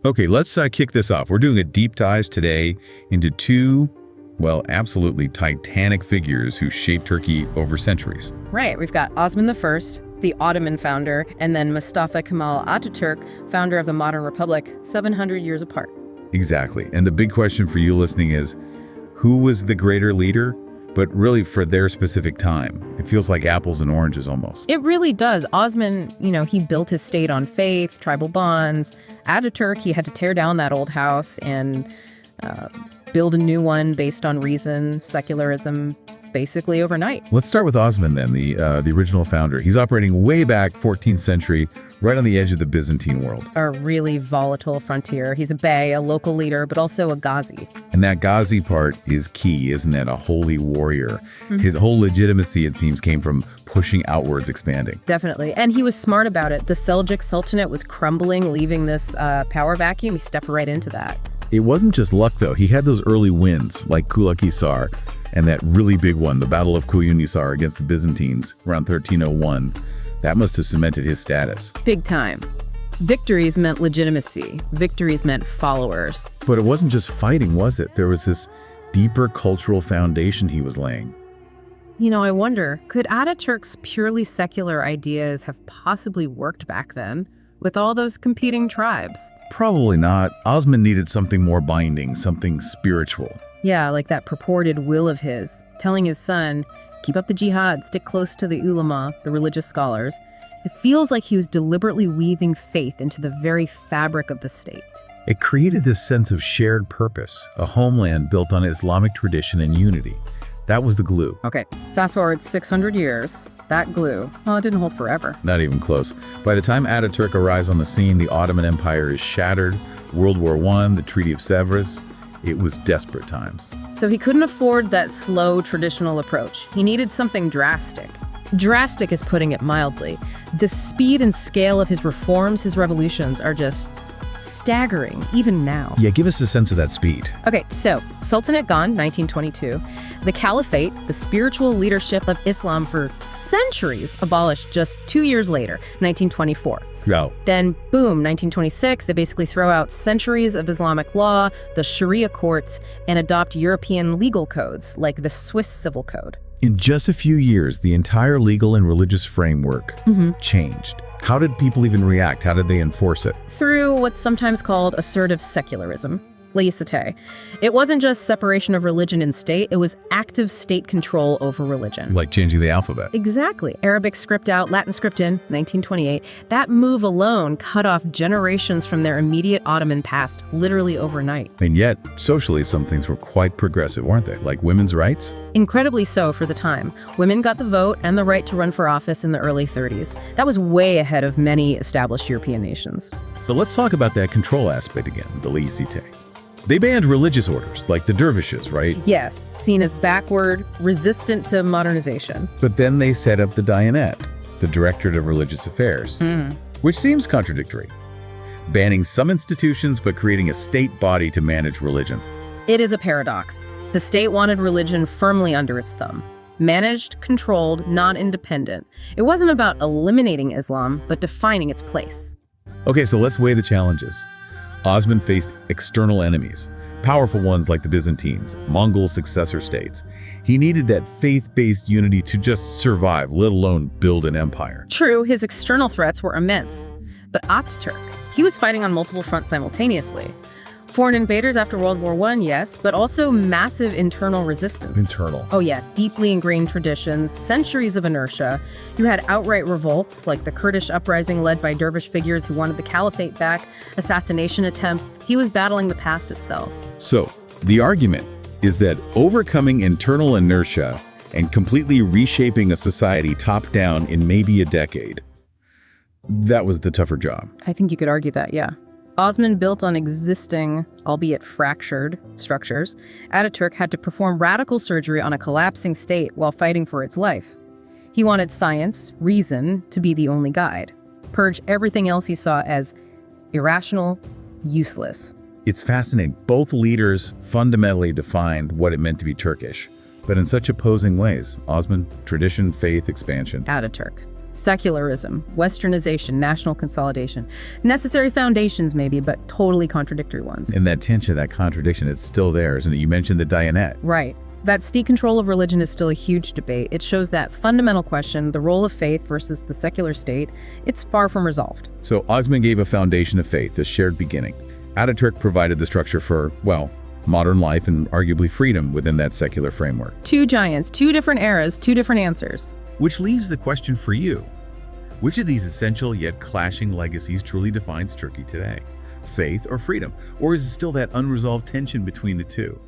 Okay, let's kick this off. We're doing a deep dive today into two, well, absolutely titanic figures who shaped Turkey over centuries. Right, we've got Osman I, the Ottoman founder, and then Mustafa Kemal Atatürk, founder of the modern republic, 700 years apart. Exactly. And the big question for you listening is, who was the greater leader? But really for their specific time. It feels like apples and oranges almost. It really does. Osman, he built his state on faith, tribal bonds. Ataturk, he had to tear down that old house and build a new one based on reason, secularism, basically overnight. Let's start with Osman then, the original founder. He's operating way back 14th century, right on the edge of the Byzantine world. A really volatile frontier. He's a bey, a local leader, but also a Ghazi. And that Ghazi part is key, isn't it? A holy warrior. Mm-hmm. His whole legitimacy, it seems, came from pushing outwards, expanding. Definitely. And he was smart about it. The Seljuk Sultanate was crumbling, leaving this power vacuum. He stepped right into that. It wasn't just luck, though. He had those early wins, like Kulakhisar, and that really big one, the Battle of Koyunhisar against the Byzantines around 1301. That must have cemented his status. Big time. Victories meant legitimacy. Victories meant followers. But it wasn't just fighting, was it? There was this deeper cultural foundation he was laying. I wonder, could Ataturk's purely secular ideas have possibly worked back then with all those competing tribes? Probably not. Osman needed something more binding, something spiritual. Yeah, like that purported will of his, telling his son, keep up the jihad, stick close to the ulama, the religious scholars. It feels like he was deliberately weaving faith into the very fabric of the state. It created this sense of shared purpose, a homeland built on Islamic tradition and unity. That was the glue. Okay, fast forward 600 years. That glue, well, it didn't hold forever. Not even close. By the time Ataturk arrives on the scene, the Ottoman Empire is shattered. World War I, the Treaty of Sèvres. It was desperate times. So he couldn't afford that slow, traditional approach. He needed something drastic. Drastic is putting it mildly. The speed and scale of his reforms, his revolutions, are just staggering, even now. Yeah, give us a sense of that speed. Okay, so Sultanate gone, 1922. The Caliphate, the spiritual leadership of Islam for centuries, abolished just 2 years later, 1924. Wow. Then, boom, 1926, they basically throw out centuries of Islamic law, the Sharia courts, and adopt European legal codes, like the Swiss Civil Code. In just a few years, the entire legal and religious framework changed. How did people even react? How did they enforce it? Through what's sometimes called assertive secularism, laïcité. It wasn't just separation of religion and state, it was active state control over religion. Like changing the alphabet. Exactly. Arabic script out, Latin script in, 1928. That move alone cut off generations from their immediate Ottoman past, literally overnight. And yet, socially, some things were quite progressive, weren't they? Like women's rights? Incredibly so for the time. Women got the vote and the right to run for office in the early 30s. That was way ahead of many established European nations. But let's talk about that control aspect again, the laïcité. They banned religious orders, like the dervishes, right? Yes, seen as backward, resistant to modernization. But then they set up the Diyanet, the Directorate of Religious Affairs, which seems contradictory. Banning some institutions, but creating a state body to manage religion. It is a paradox. The state wanted religion firmly under its thumb. Managed, controlled, non-independent. It wasn't about eliminating Islam, but defining its place. Okay, so let's weigh the challenges. Osman faced external enemies, powerful ones like the Byzantines, Mongol successor states. He needed that faith-based unity to just survive, let alone build an empire. True, his external threats were immense. But Ataturk, he was fighting on multiple fronts simultaneously. Foreign invaders after World War I, yes, but also massive internal resistance. Internal. Oh yeah, deeply ingrained traditions, centuries of inertia. You had outright revolts, like the Kurdish uprising led by dervish figures who wanted the caliphate back, assassination attempts. He was battling the past itself. So, the argument is that overcoming internal inertia and completely reshaping a society top-down in maybe a decade, that was the tougher job. I think you could argue that, yeah. Osman built on existing, albeit fractured, structures. Ataturk had to perform radical surgery on a collapsing state while fighting for its life. He wanted science, reason, to be the only guide. Purge everything else he saw as irrational, useless. It's fascinating. Both leaders fundamentally defined what it meant to be Turkish, but in such opposing ways. Osman, tradition, faith, expansion. Ataturk, Secularism, westernization, national consolidation. Necessary foundations maybe, but totally contradictory ones. And that tension, that contradiction, it's still there, isn't it? You mentioned the Diyanet. Right. That state control of religion is still a huge debate. It shows that fundamental question, the role of faith versus the secular state, it's far from resolved. So Osman gave a foundation of faith, a shared beginning. Ataturk provided the structure for, well, modern life and arguably freedom within that secular framework. Two giants, two different eras, two different answers. Which leaves the question for you. Which of these essential yet clashing legacies truly defines Turkey today? Faith or freedom? Or is it still that unresolved tension between the two?